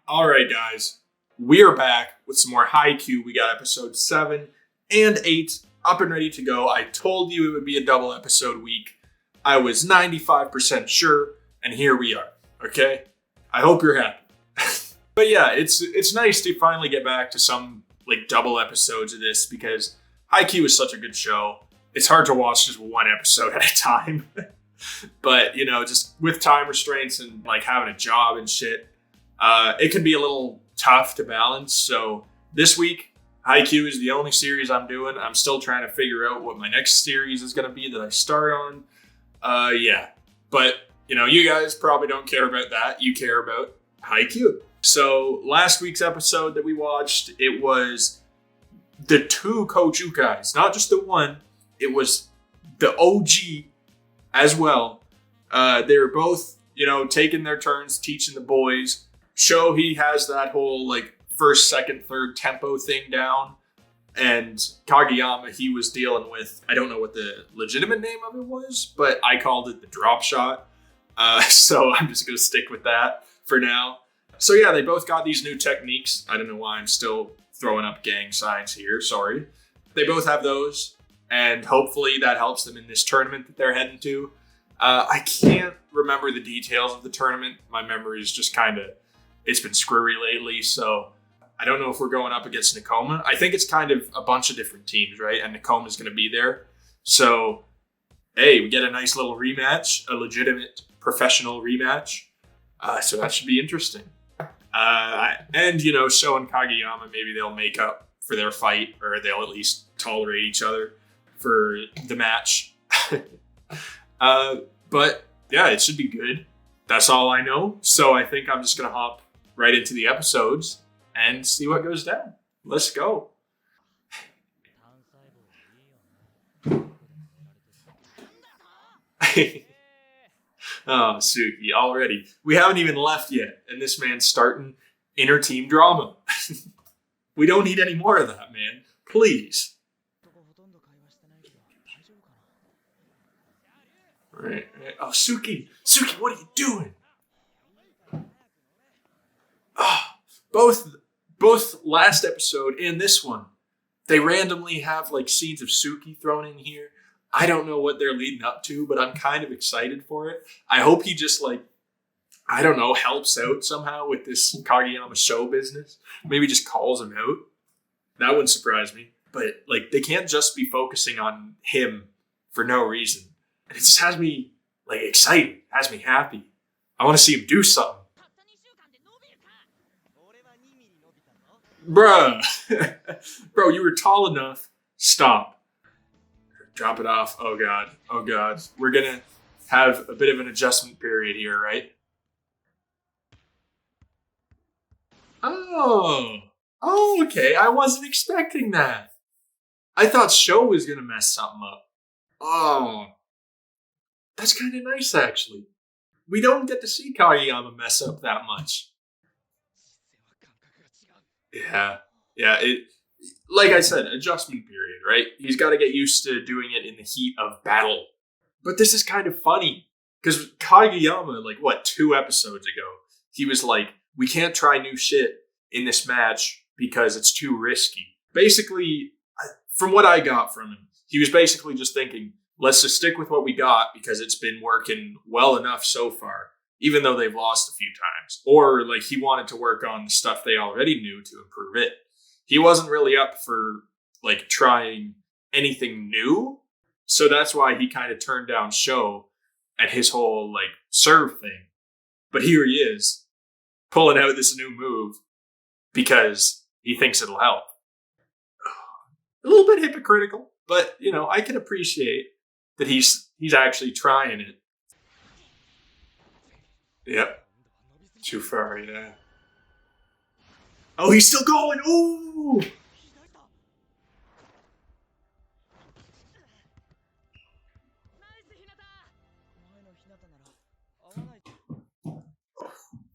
All right, guys, we are back with some more Haikyu. We got episode 7 and 8 up and ready to go. I told you it would be a double episode week. I was 95% sure, and here we are. Okay, I hope you're happy. But yeah, it's nice to finally get back to some like double episodes of this because Haikyu is such a good show. It's hard to watch just one episode at a time. But you know, just with time restraints and like having a job and shit. It can be a little tough to balance. So this week, Haikyu is the only series I'm doing. I'm still trying to figure out what my next series is going to be that I start on. Yeah. But, you know, you guys probably don't care about that. You care about Haikyu. So last week's episode that we watched, it was the 2 Kojukais. Not just the one. It was the OG as well. They were both, you know, taking their turns teaching the boys. Show he has that whole like first, second, third tempo thing down, and Kageyama he was dealing with, I don't know what the legitimate name of it was, but I called it the drop shot. So I'm just gonna stick with that for now. So yeah, they both got these new techniques. I don't know why I'm still throwing up gang signs here. Sorry. They both have those, and hopefully that helps them in this tournament that they're heading to. I can't remember the details of the tournament. My memory is just kind of. It's been screwy lately, so I don't know if we're going up against Nakoma. I think it's kind of a bunch of different teams, right? And Nakoma's going to be there. So, hey, we get a nice little rematch, a legitimate professional rematch. So that should be interesting. And, you know, Sho and Kageyama, maybe they'll make up for their fight, or they'll at least tolerate each other for the match. But, yeah, it should be good. That's all I know. So I think I'm just going to hop right into the episodes and see what goes down. Let's go. Oh, Suki, already. We haven't even left yet, and this man's starting inter-team drama. We don't need any more of that, man. Please. Right. Oh, Suki, what are you doing? Oh, both last episode and this one, they randomly have like scenes of Suki thrown in here. I don't know what they're leading up to, but I'm kind of excited for it. I hope he just like, I don't know, helps out somehow with this Kageyama show business. Maybe just calls him out. That wouldn't surprise me. But like, they can't just be focusing on him for no reason. And it just has me like excited, has me happy. I want to see him do something. Bruh. Bro, you were tall enough. Stop. Drop it off. Oh God. We're gonna have a bit of an adjustment period here, right? Oh, okay. I wasn't expecting that. I thought Sho was gonna mess something up. Oh, that's kind of nice, actually. We don't get to see Kageyama mess up that much. Yeah. It, like I said, adjustment period, right? He's got to get used to doing it in the heat of battle. But this is kind of funny because Kageyama, like 2 episodes ago, he was like, "We can't try new shit in this match because it's too risky." Basically, from what I got from him, he was basically just thinking, let's just stick with what we got because it's been working well enough so far, even though they've lost a few times. Or like he wanted to work on the stuff they already knew to improve it. He wasn't really up for like trying anything new. So that's why he kind of turned down Sho and his whole like serve thing. But here he is pulling out this new move because he thinks it'll help. A little bit hypocritical, but you know, I can appreciate that he's actually trying it. Yep. Too far, yeah. Oh, he's still going. Ooh.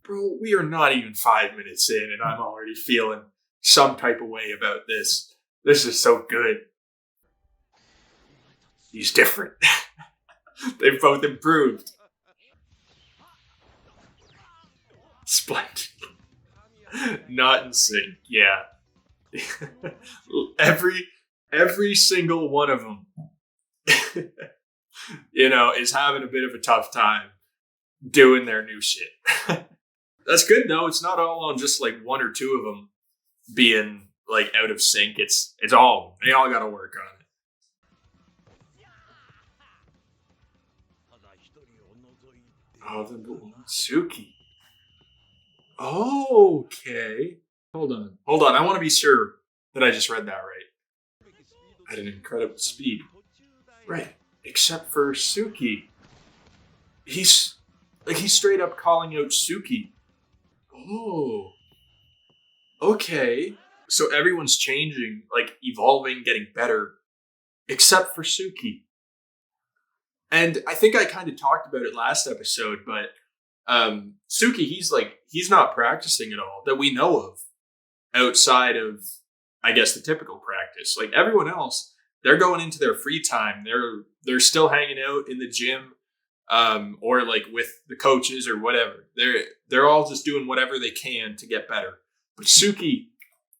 Bro, we are not even 5 minutes in and I'm already feeling some type of way about this. This is so good. He's different. They've both improved. Splendid. Not in sync. Yeah. every single one of them, is having a bit of a tough time doing their new shit. That's good though. It's not all on just like one or two of them being like out of sync. It's all they all got to work on it. Oh, the Suki. Okay. Hold on. I want to be sure that I just read that right. At an incredible speed. Right. Except for Suki. He's straight up calling out Suki. Oh. Okay. So everyone's changing, like evolving, getting better, except for Suki. And I think I kind of talked about it last episode, but Suki, he's not practicing at all that we know of outside of, I guess, the typical practice. Like everyone else, they're going into their free time. They're still hanging out in the gym, or like with the coaches or whatever. They're all just doing whatever they can to get better. But Suki,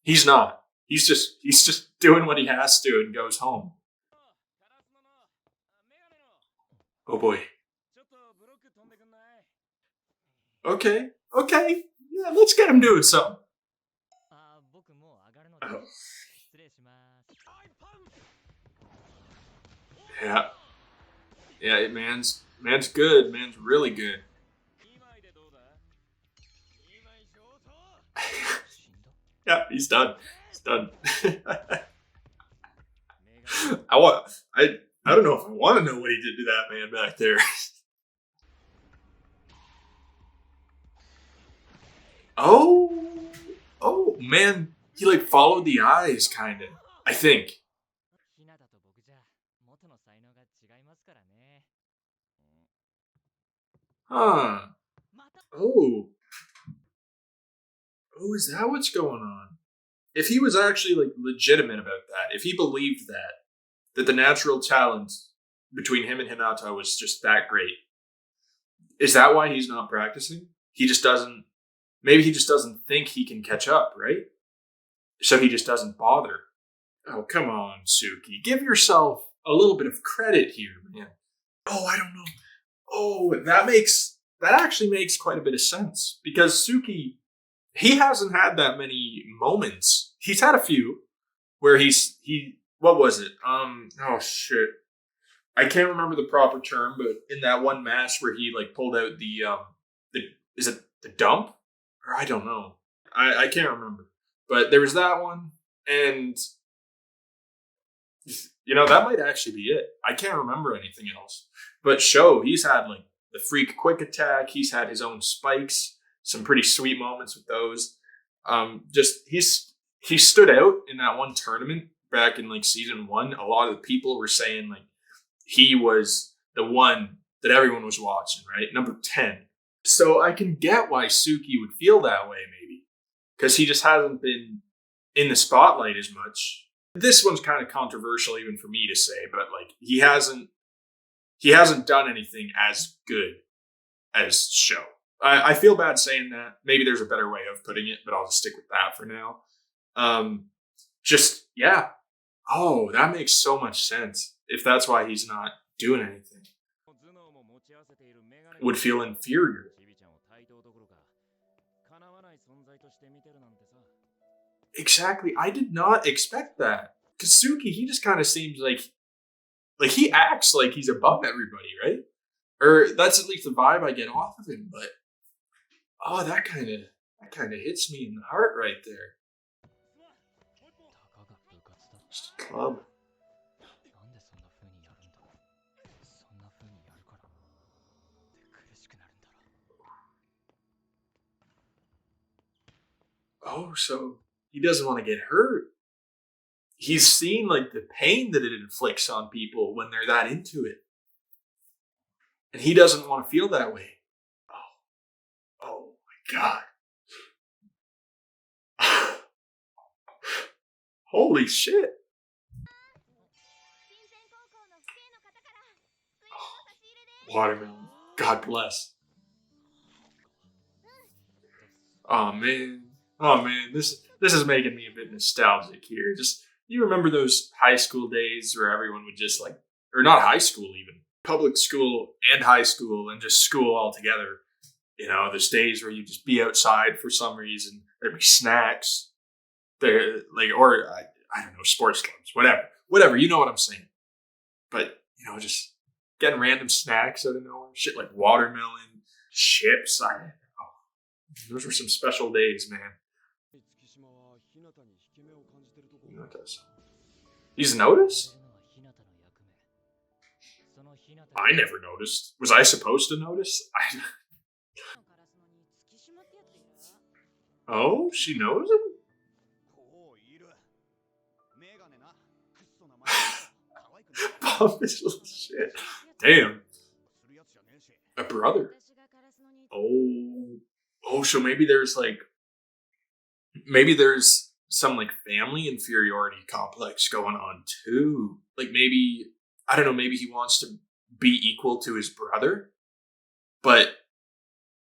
he's not. He's just doing what he has to and goes home. Oh boy. Okay. Yeah, let's get him doing something. Oh. Yeah. Yeah, man's good. Man's really good. Yeah, he's done. He's done. I don't know if I want to know what he did to that man back there. Oh man, he like followed the eyes, kind of. I think. Huh. Oh. Oh, is that what's going on? If he was actually like legitimate about that, if he believed that the natural talent between him and Hinata was just that great, is that why he's not practicing? He just doesn't. Maybe he just doesn't think he can catch up, right? So he just doesn't bother. Oh, come on, Suki. Give yourself a little bit of credit here, man. Oh, I don't know. Oh, that actually makes quite a bit of sense because Suki, he hasn't had that many moments. He's had a few where what was it? Oh shit. I can't remember the proper term, but in that one match where he like pulled out is it the dump? Or I don't know. I can't remember. But there was that one, and that might actually be it. I can't remember anything else. But he's had like the freak quick attack. He's had his own spikes. Some pretty sweet moments with those. He stood out in that one tournament back in like season 1. A lot of the people were saying like he was the one that everyone was watching, right? Number 10. So I can get why Suki would feel that way, maybe, because he just hasn't been in the spotlight as much. This one's kind of controversial even for me to say, but like he hasn't done anything as good as Sho. I feel bad saying that. Maybe there's a better way of putting it, but I'll just stick with that for now. Yeah. Oh, that makes so much sense. If that's why he's not doing anything. Would feel inferior. Exactly. I did not expect that. Kasuki, he just kind of seems like he acts like he's above everybody, right? Or that's at least the vibe I get off of him, but that kind of hits me in the heart right there. Just a club. Oh, so he doesn't want to get hurt. He's seen like the pain that it inflicts on people when they're that into it. And he doesn't want to feel that way. Oh my God. Holy shit. Watermelon. God bless. Oh man. Oh man, this is making me a bit nostalgic here. Just you remember those high school days where everyone would just like, or not high school even, public school and high school and just school all together. You know, there's days where you just be outside for some reason. There'd be snacks. There, like, or I don't know, sports clubs, whatever. You know what I'm saying. But you know, just getting random snacks out of nowhere, shit like watermelon, chips. Those were some special days, man. He's noticed? I never noticed. Was I supposed to notice? Oh, she knows him? This little shit. Damn. A brother. Oh, so maybe there's some like family inferiority complex going on too. Like maybe, I don't know, maybe he wants to be equal to his brother, but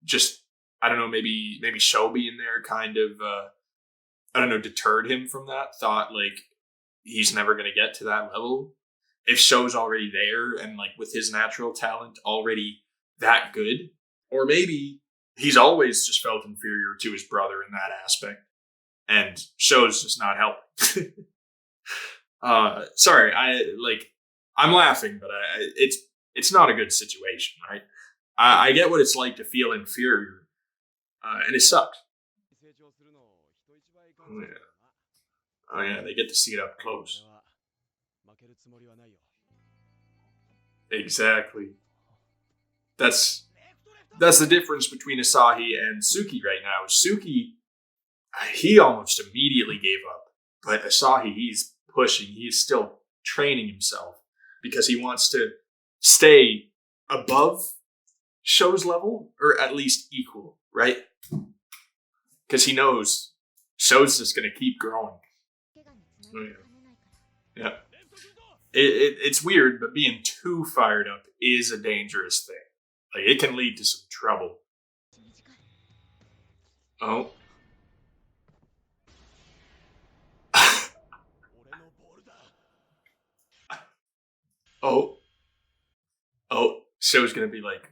just, I don't know, maybe Sho being there kind of, I don't know, deterred him from that. Thought like he's never going to get to that level. If Sho's already there and like with his natural talent already that good, or maybe he's always just felt inferior to his brother in that aspect, and Sho's just not helping. Sorry, I'm laughing, but it's not a good situation, right? I get what it's like to feel inferior, and it sucks. Oh yeah, they get to see it up close. Exactly. That's the difference between Asahi and Suki right now. Suki, he almost immediately gave up, but Asahi, he's pushing. He's still training himself because he wants to stay above Sho's level, or at least equal, right? Because he knows Sho's just going to keep growing. Oh, yeah. It's weird, but being too fired up is a dangerous thing. Like, it can lead to some trouble. Oh. Oh, Sho's gonna be like,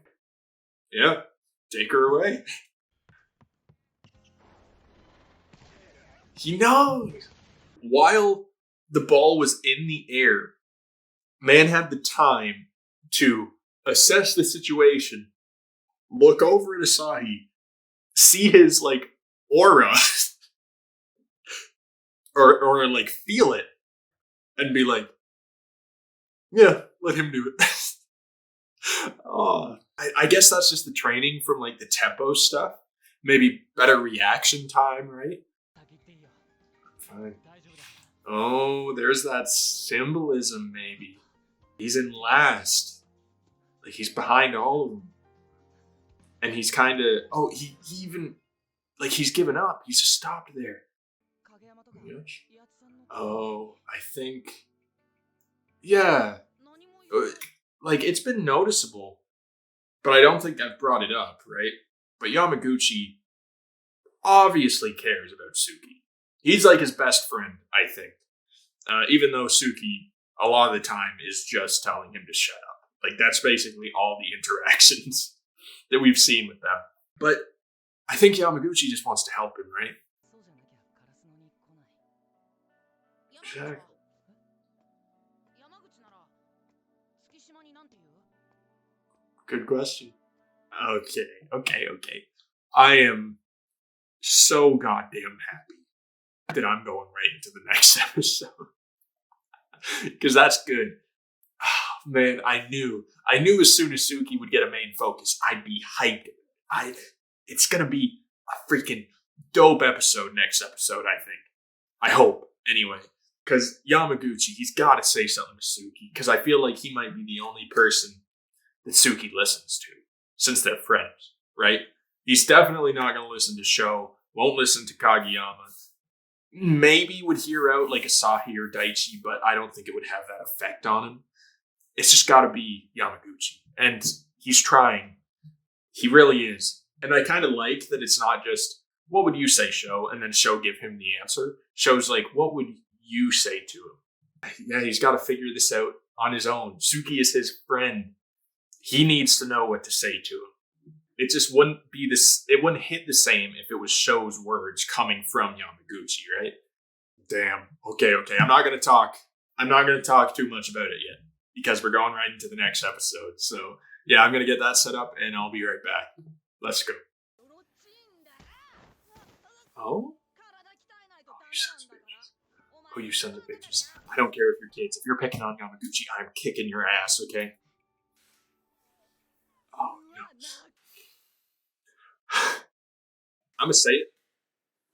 yeah, take her away. He knows. While the ball was in the air, man had the time to assess the situation, look over at Asahi, see his like aura, or like feel it, and be like, yeah, let him do it. Oh, I guess that's just the training from like the tempo stuff. Maybe better reaction time, right? Fine. Oh, there's that symbolism, maybe. He's in last. Like, he's behind all of them. And he's kind of, he even, like, he's given up. He's just stopped there. Oh, I think, yeah. Like, it's been noticeable, but I don't think I've brought it up, right? But Yamaguchi obviously cares about Suki. He's like his best friend, I think. Even though Suki, a lot of the time, is just telling him to shut up. Like, that's basically all the interactions that we've seen with them. But I think Yamaguchi just wants to help him, right? Exactly. Good question. Okay. I am so goddamn happy that I'm going right into the next episode. Because that's good. Oh, man, I knew as soon as Suki would get a main focus, I'd be hyped. It's going to be a freaking dope episode next episode, I think. I hope, anyway. Because Yamaguchi, he's got to say something to Suki. Because I feel like he might be the only person that Suki listens to, since they're friends, right? He's definitely not going to listen to Sho, won't listen to Kageyama. Maybe would hear out like Asahi or Daichi, but I don't think it would have that effect on him. It's just got to be Yamaguchi. And he's trying. He really is. And I kind of like that it's not just what would you say, Sho? And then Sho give him the answer. Sho's like, what would you say to him? Yeah, he's got to figure this out on his own. Suki is his friend. He needs to know what to say to him. It just wouldn't be this. It wouldn't hit the same if it was Sho's words coming from Yamaguchi, right? Damn. Okay. I'm not gonna talk too much about it yet because we're going right into the next episode. So yeah, I'm gonna get that set up and I'll be right back. Let's go. Oh, you sons of bitches. I don't care if you're kids. If you're picking on Yamaguchi, I'm kicking your ass, okay? Oh, no. I'm gonna say it.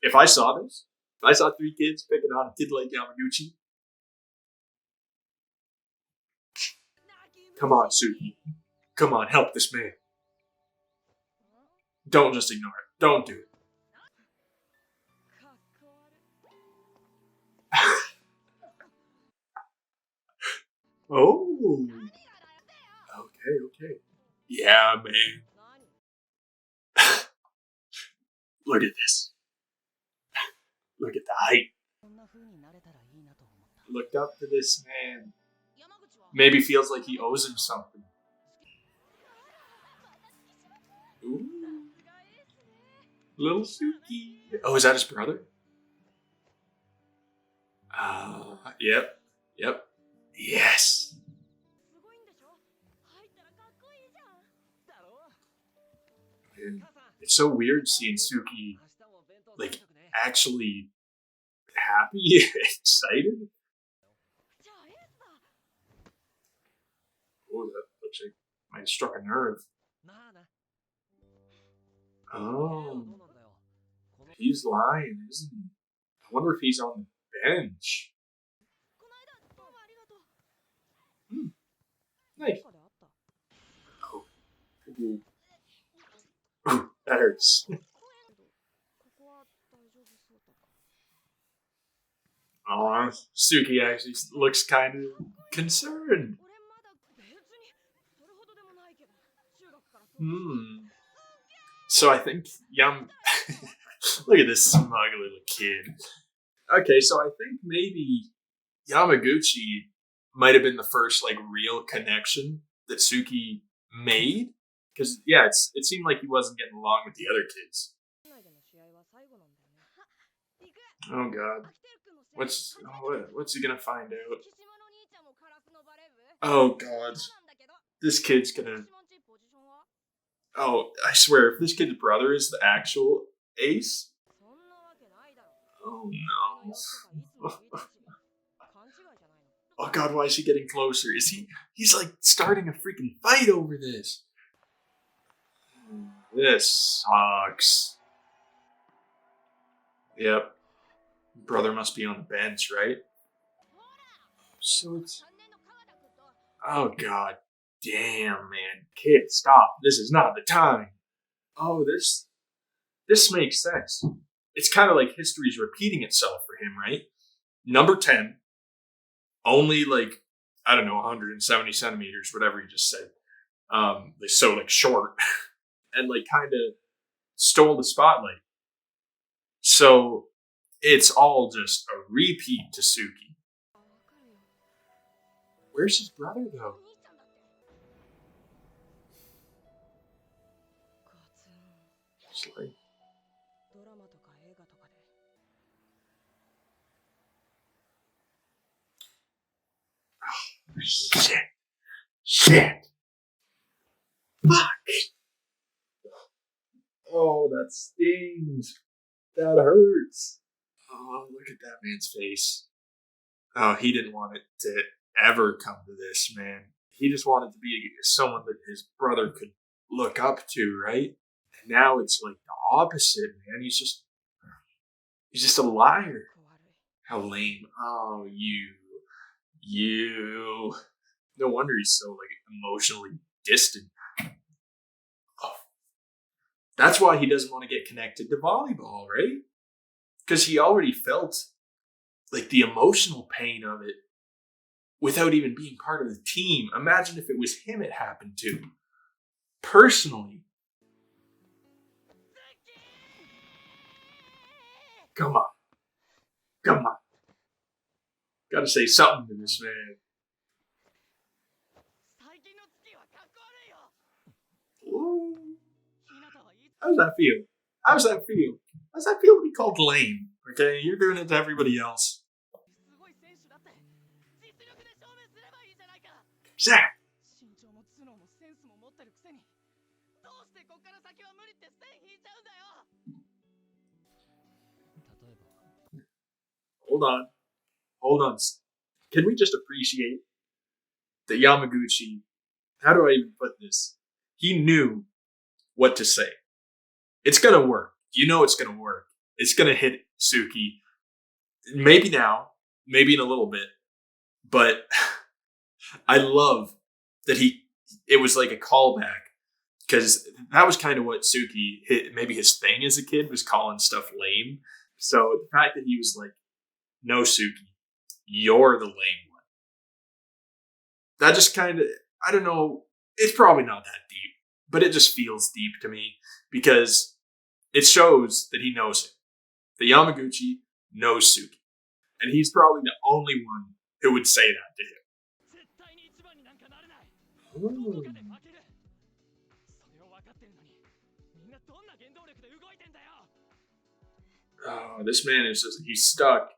If I saw this, if I saw 3 kids picking on a kid like Yamaguchi, come on, Suki. Come on, help this man. Don't just ignore it. Don't do it. Oh. Okay. Yeah, man. Look at this. Look at the height. Looked up to this man. Maybe feels like he owes him something. Ooh. Little Suki. Oh, is that his brother? Yep. Yes. Man, it's so weird seeing Suki, like, actually happy, excited. Oh, that looks like I might have struck a nerve. Oh, he's lying, isn't he? I wonder if he's on the bench. Nice. Oh. Ooh, that hurts. Oh, Suki actually looks kind of concerned. So I think look at this smug little kid. Okay, so I think maybe Yamaguchi might have been the first like real connection that Suki made. Because yeah, it seemed like he wasn't getting along with the other kids. Oh God, what's he gonna find out? Oh God, this kid's gonna. Oh, I swear, if this kid's brother is the actual ace. Oh no. Oh God, why is he getting closer? He's like starting a freaking fight over this. This sucks. Yep. Brother must be on the bench, right? So it's... Oh God. Damn, man. Kid, stop. This is not the time. Oh, this makes sense. It's kind of like history's repeating itself for him, right? Number 10, only like, I don't know, 170 centimeters, whatever you just said. So like short. And like kind of stole the spotlight. So it's all just a repeat to Suki. Where's his brother though? It's like... Oh, shit. Fuck. Oh, that stings. That hurts. Oh, look at that man's face. Oh, he didn't want it to ever come to this, man. He just wanted to be someone that his brother could look up to, right? And now it's like the opposite, man. He's just a liar. How lame. Oh, you. No wonder he's so like emotionally distant. Oh. That's why he doesn't want to get connected to volleyball, right? Because he already felt like the emotional pain of it without even being part of the team. Imagine if it was him it happened to. Personally. Come on. Come on. Gotta say something to this man. Ooh. How does that feel? How does that feel? How does that feel to be called lame? Okay, you're doing it to everybody else. Zach! Hold on. Hold on. Can we just appreciate that Yamaguchi, how do I even put this? He knew what to say. It's gonna work. You know it's gonna work. It's gonna hit Suki. Maybe now, maybe in a little bit. But I love that it was like a callback. Because that was kind of what Suki, maybe his thing as a kid, was calling stuff lame. So the fact that he was like, no, Suki, you're the lame one. That just kind of, I don't know, it's probably not that deep, but it just feels deep to me because it shows that he knows him. The Yamaguchi knows Suki. And he's probably the only one who would say that to him. Ooh. Oh, this man is just, he's stuck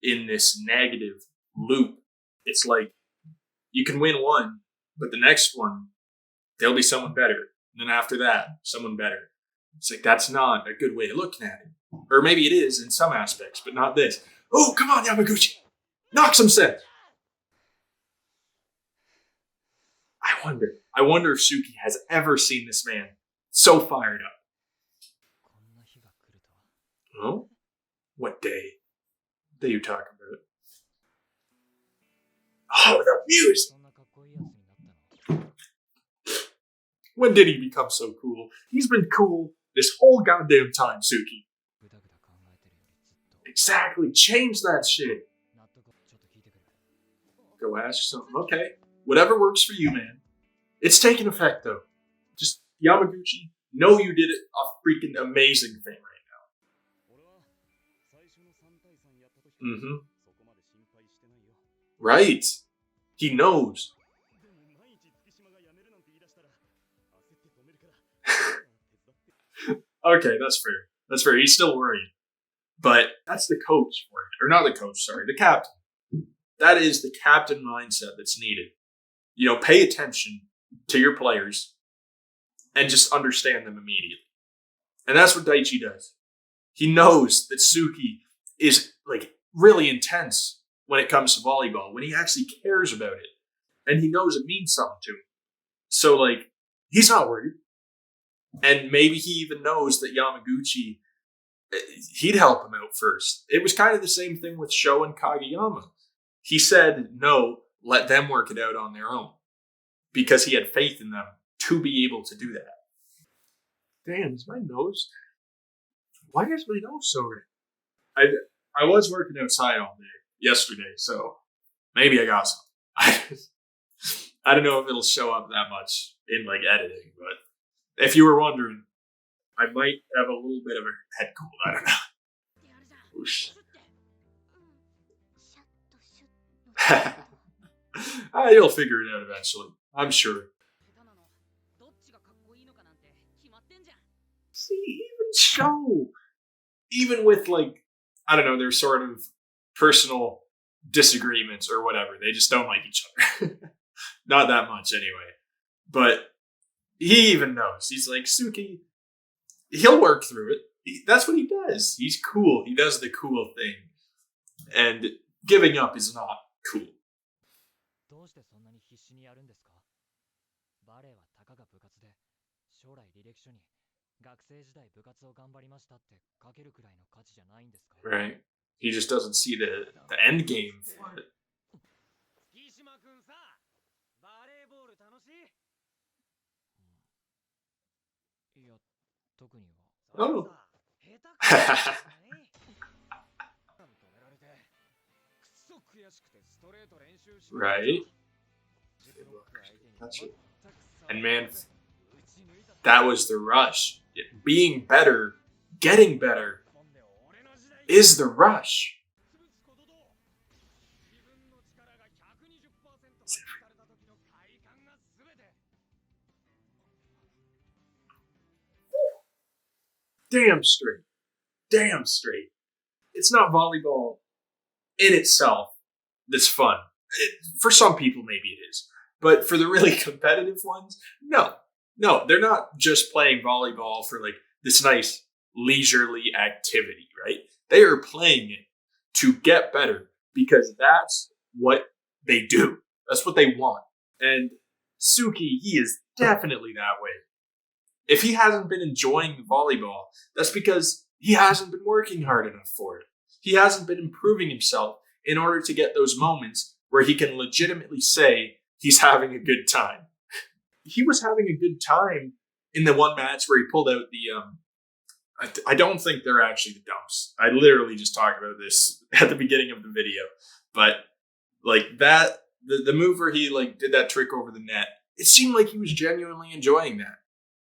in this negative loop. It's like you can win one, but the next one, there'll be someone better. And then after that, someone better. It's like, that's not a good way of looking at it. Or maybe it is in some aspects, but not this. Oh, come on, Yamaguchi. Knock some sense. I wonder if Suki has ever seen this man so fired up. Oh? What day? What day you talking about? Oh, the music! When did he become so cool? He's been cool this whole goddamn time, Suki. Exactly. Change that shit. Go ask something. Okay. Whatever works for you, man. It's taking effect, though. Just, Yamaguchi, know you did a freaking amazing thing right now. Mm-hmm. Right. He knows. Okay, that's fair. That's fair. He's still worried. But that's the coach for it. Or not the coach, sorry. The captain. That is the captain mindset that's needed. You know, pay attention to your players and just understand them immediately. And that's what Daichi does. He knows that Suki is like really intense when it comes to volleyball, when he actually cares about it. And he knows it means something to him. So, like, he's not worried. And maybe he even knows that Yamaguchi, he'd help him out first. It was kind of the same thing with Sho and Kageyama. He said, no, let them work it out on their own. Because he had faith in them to be able to do that. Damn, is my nose? Why is my nose so red? I was working outside all day yesterday, so maybe I got some. I don't know if it'll show up that much in like editing, but if you were wondering, I might have a little bit of a head cold. I don't know. Whoosh. You'll figure it out eventually. I'm sure. See, even Sho, even with like, I don't know, their sort of personal disagreements or whatever, they just don't like each other. Not that much anyway. But he even knows. He's like, Suki, he'll work through it. That's what he does. He's cool. He does the cool thing. And giving up is not cool. Right. He just doesn't see the end game for it. Oh. Right. And man, that was the rush. Being better, getting better. is the rush. Damn straight. Damn straight. It's not volleyball in itself that's fun. For some people, maybe it is. But for the really competitive ones, no. No, they're not just playing volleyball for like this nice leisurely activity, right? They are playing it to get better because that's what they do. That's what they want. And Suki, he is definitely that way. If he hasn't been enjoying volleyball, that's because he hasn't been working hard enough for it. He hasn't been improving himself in order to get those moments where he can legitimately say he's having a good time. He was having a good time in the one match where he pulled out the, I don't think they're actually the dumps. I literally just talked about this at the beginning of the video. But like that, the move where he like did that trick over the net, it seemed like he was genuinely enjoying that.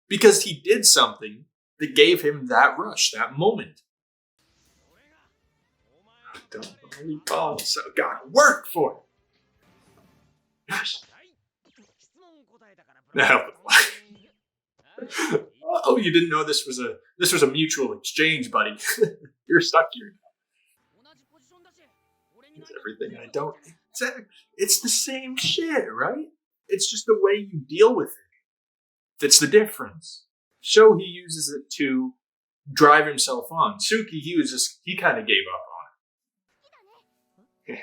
Because he did something that gave him that rush, that moment. Oh, so gotta work for it. Gosh. Oh, you didn't know this was a mutual exchange, buddy. You're stuck here. It's everything I don't. It's the same shit, right? It's just the way you deal with it that's the difference. Sho, he uses it to drive himself on. Suki, he kind of gave up on it.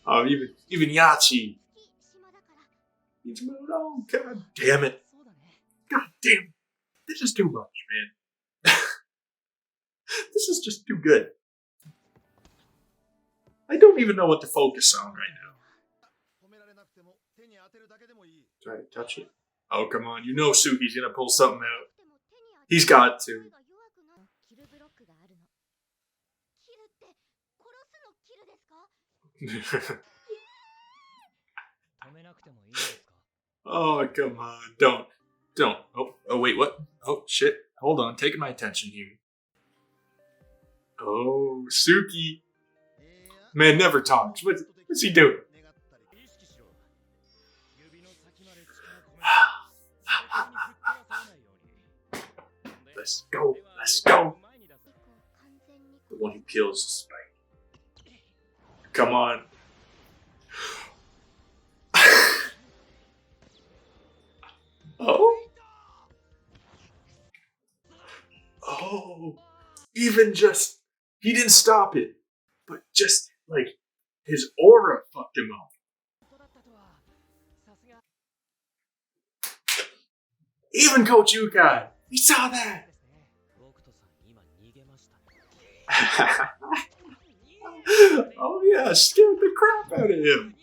Oh, even Yachi. Oh, God damn it. God damn it. This is too much, man. This is just too good. I don't even know what to focus on right now. Try to touch it. Oh, come on. You know Suki's going to pull something out. He's got to. Oh, come on. Don't. Oh, wait, what? Oh, shit. Hold on. Taking my attention here. Oh, Suki. Man never talks. What's he doing? Let's go. Let's go. The one who kills the spike. Come on. Oh. Even just, he didn't stop it. But just, like, his aura fucked him up. Even Coach Ukai. He saw that. Oh yeah, scared the crap out of him.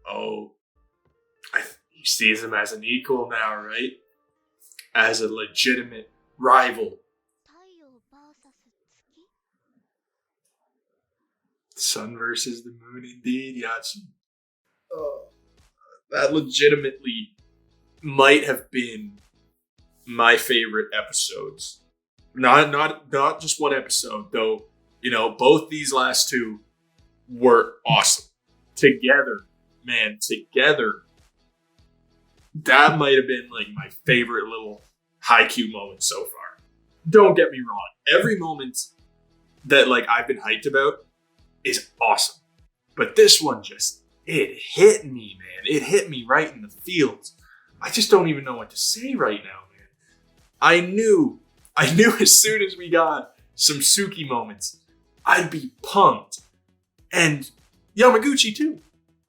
Oh. He sees him as an equal now, right? As a legitimate rival. Sun versus the moon, indeed, Yachi. Oh, that legitimately might have been my favorite episodes. Not just one episode, though. You know, both these last two were awesome. Together, man, that might have been like my favorite little Haikyu moment so far. Don't get me wrong. Every moment that like I've been hyped about is awesome. But this one it hit me, man. It hit me right in the feels. I just don't even know what to say right now, man. I knew as soon as we got some Suki moments, I'd be pumped. And Yamaguchi too.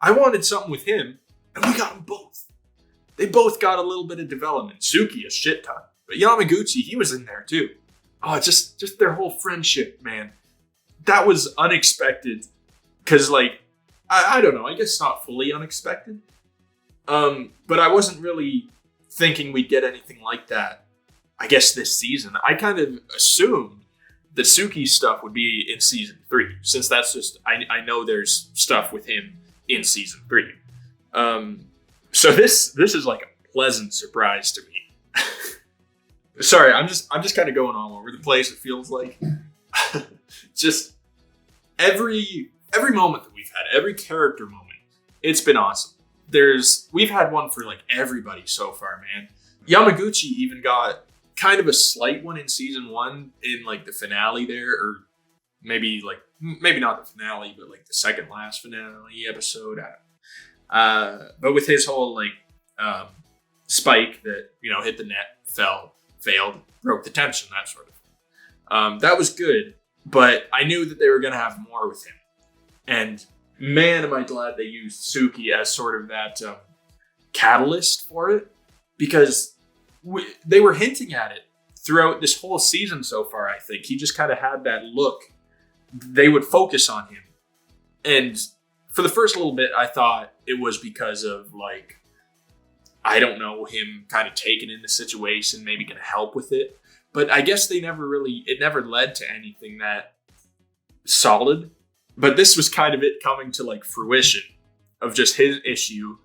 I wanted something with him, and we got them both. They both got a little bit of development. Suki a shit ton. But Yamaguchi, he was in there too. Oh, just their whole friendship, man. That was unexpected. Because, like, I don't know. I guess not fully unexpected. But I wasn't really thinking we'd get anything like that, I guess, this season. I kind of assumed that Suki's stuff would be in Season 3. Since that's just... I know there's stuff with him in Season 3. So this is like a pleasant surprise to me. Sorry, I'm just kind of going all over the place. It feels like just every moment that we've had, every character moment, it's been awesome. We've had one for like everybody so far, man. Yamaguchi even got kind of a slight one in season 1 in like the finale there, or maybe not the finale, but like the second last finale episode. But with his whole like spike that hit the net, failed, broke the tension, that sort of thing. That was good, but I knew that they were going to have more with him, and man, am I glad they used Suki as sort of that catalyst for it, because they were hinting at it throughout this whole season so far. I think he just kind of had that look. They would focus on him, and for the first little bit, I thought it was because of like, I don't know, him kind of taking in the situation, maybe going to help with it. But I guess it never led to anything that solid. But this was kind of it coming to like fruition of just his issue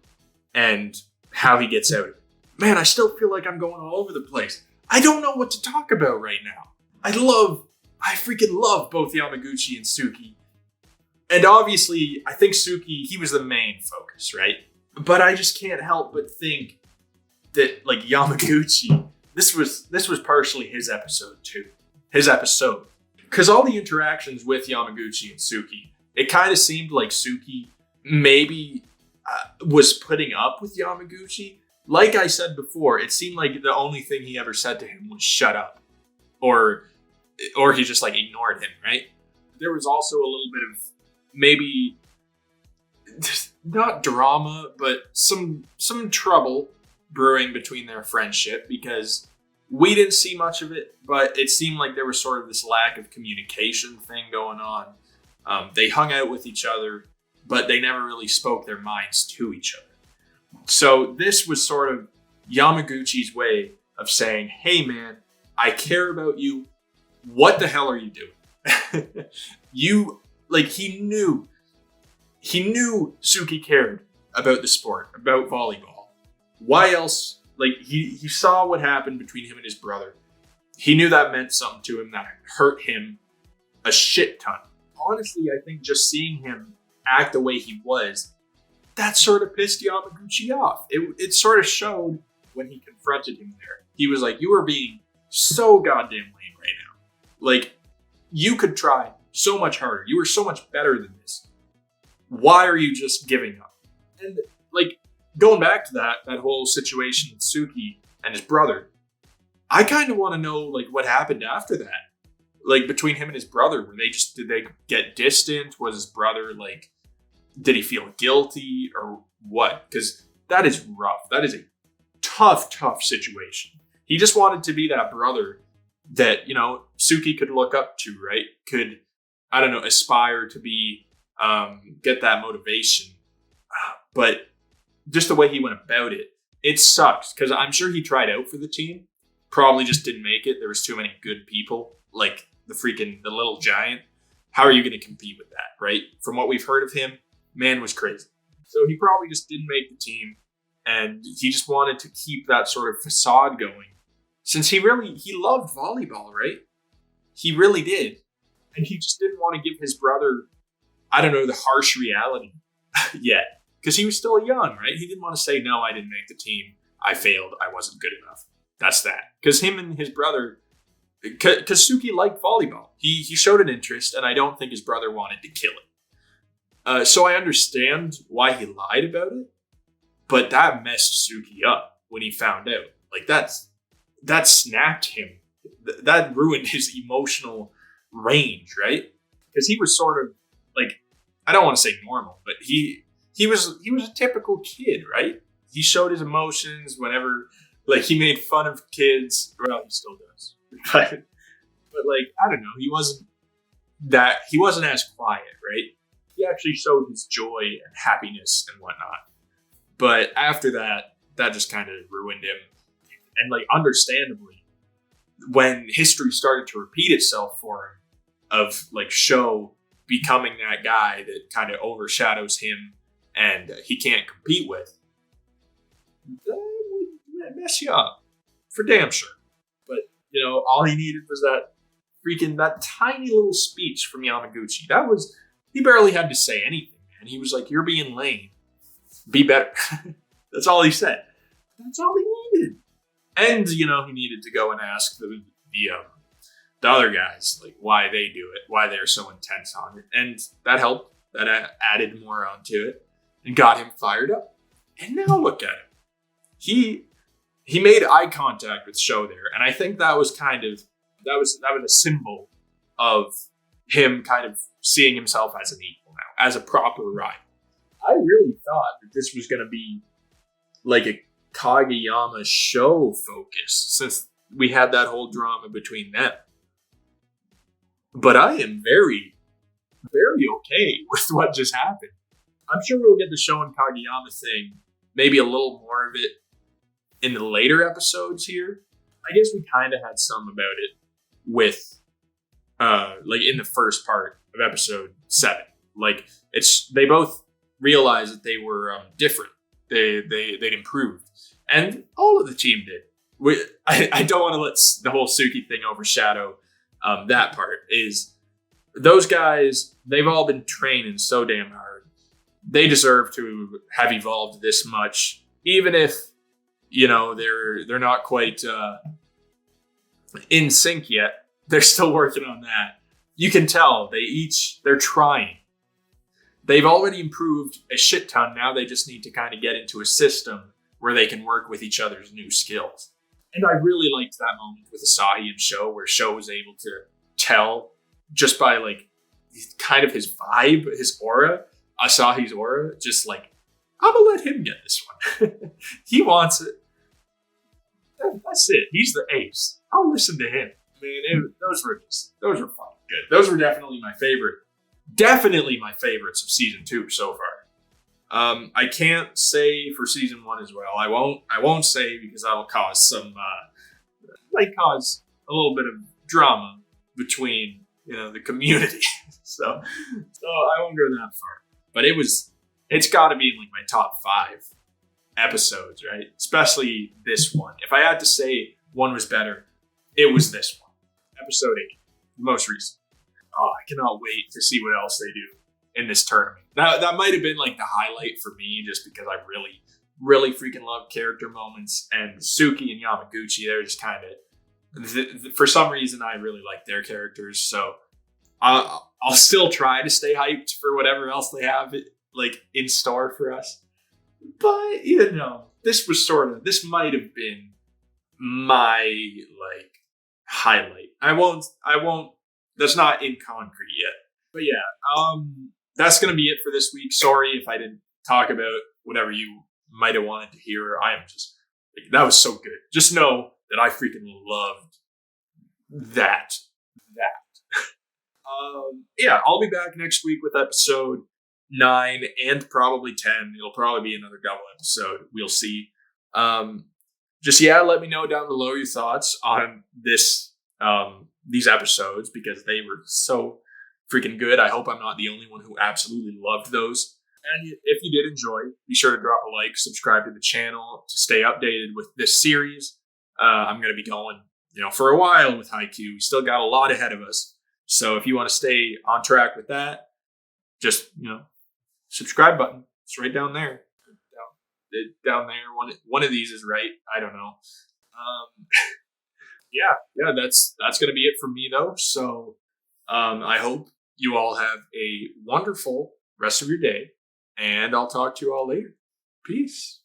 and how he gets out of it. Man, I still feel like I'm going all over the place. I don't know what to talk about right now. I freaking love both Yamaguchi and Suki. And obviously, I think Suki, he was the main focus, right? But I just can't help but think that like Yamaguchi, this was partially his episode too. His episode. Because all the interactions with Yamaguchi and Suki, it kind of seemed like Suki maybe was putting up with Yamaguchi. Like I said before, it seemed like the only thing he ever said to him was shut up. Or he just like ignored him, right? There was also a little bit of maybe not drama, but some trouble brewing between their friendship, because we didn't see much of it, but it seemed like there was sort of this lack of communication thing going on. They hung out with each other, but they never really spoke their minds to each other. So this was sort of Yamaguchi's way of saying, hey man, I care about you. What the hell are you doing? He knew Suki cared about the sport, about volleyball. Why else? Like, he saw what happened between him and his brother. He knew that meant something to him, that hurt him a shit ton. Honestly, I think just seeing him act the way he was, that sort of pissed Yamaguchi off. It sort of showed when he confronted him there. He was like, you are being so goddamn lame right now. Like, you could try so much harder. You were so much better than this. Why are you just giving up? And like, going back to that whole situation with Suki and his brother, I kind of want to know like what happened after that. Like between him and his brother, did they get distant? Was his brother like, did he feel guilty or what? Because that is rough. That is a tough situation. He just wanted to be that brother that, Suki could look up to, right? Could, I don't know, aspire to be, get that motivation. But just the way he went about it, it sucks, because I'm sure he tried out for the team, probably just didn't make it. There was too many good people, like the little giant. How are you going to compete with that, right? From what we've heard of him, man was crazy. So he probably just didn't make the team, and he just wanted to keep that sort of facade going, since he loved volleyball, right? He really did. And he just didn't want to give his brother, I don't know, the harsh reality yet. Because he was still young, right? He didn't want to say, no, I didn't make the team. I failed. I wasn't good enough. That's that. Because him and his brother, because Suki liked volleyball. He showed an interest, and I don't think his brother wanted to kill it. So I understand why he lied about it, but that messed Suki up when he found out. Like, that snapped him. That ruined his emotional range, right? Because he was sort of, like, I don't want to say normal, but he was a typical kid, right? He showed his emotions whenever, like, he made fun of kids. Well, he still does. But like, I don't know, he wasn't as quiet, right? He actually showed his joy and happiness and whatnot. But after that just kind of ruined him. And like, understandably, when history started to repeat itself for him, of like Sho becoming that guy that kind of overshadows him and he can't compete with, that would mess you up for damn sure. But, all he needed was that tiny little speech from Yamaguchi. He barely had to say anything, man. He was like, "You're being lame. Be better." That's all he said. That's all he needed. And, he needed to go and ask the other guys, like, why they do it, why they're so intense on it. And that helped. That added more onto it and got him fired up. And now look at him. He made eye contact with Sho there. And I think that was a symbol of him kind of seeing himself as an equal now, as a proper rival. I really thought that this was going to be like a Kageyama Sho focus, since we had that whole drama between them. But I am very, very okay with what just happened. I'm sure we'll get the Sho and Kageyama thing, maybe a little more of it in the later episodes here. I guess we kind of had some about it with, like in the first part of episode 7. Like they both realized that they were different. They'd improved, and all of the team did. I don't want to let the whole Suki thing overshadow that part. Is those guys, they've all been training so damn hard. They deserve to have evolved this much, even if they're not quite in sync yet. They're still working on that. You can tell they're trying. They've already improved a shit ton. Now they just need to kind of get into a system where they can work with each other's new skills. And I really liked that moment with Asahi and Sho, where Sho was able to tell just by like kind of his vibe, his aura, Asahi's aura, just like, I'm gonna let him get this one. He wants it. That's it. He's the ace. I'll listen to him. Man, those were fucking good. Those were definitely my favorite. Definitely my favorites of season 2 so far. I can't say for season 1 as well. I won't say, because that'll cause might cause a little bit of drama between the community. so I won't go that far. But it's got to be in like my top 5 episodes, right? Especially this one. If I had to say one was better, it was this one. Episode 8, the most recent. Oh, I cannot wait to see what else they do in this tournament. That might have been like the highlight for me, just because I really, really freaking love character moments. And Suki and Yamaguchi, they're just kind of, for some reason, I really like their characters. So I'll still try to stay hyped for whatever else they have like in store for us. But this might have been my like highlight. I won't. That's not in concrete yet. But yeah, that's going to be it for this week. Sorry if I didn't talk about whatever you might have wanted to hear. I am just, that was so good. Just know that I freaking loved that. Yeah, I'll be back next week with episode 9 and probably 10. It'll probably be another double episode. We'll see. Let me know down below your thoughts on these episodes, because they were so freaking good. I hope I'm not the only one who absolutely loved those. And if you did enjoy, be sure to drop a like, subscribe to the channel to stay updated with this series. I'm going to be going, for a while with Haikyu. We still got a lot ahead of us. So if you want to stay on track with that, just, subscribe button. It's right down there. Down there. One of these is right. I don't know. Yeah, that's going to be it for me, though. So I hope you all have a wonderful rest of your day, and I'll talk to you all later. Peace.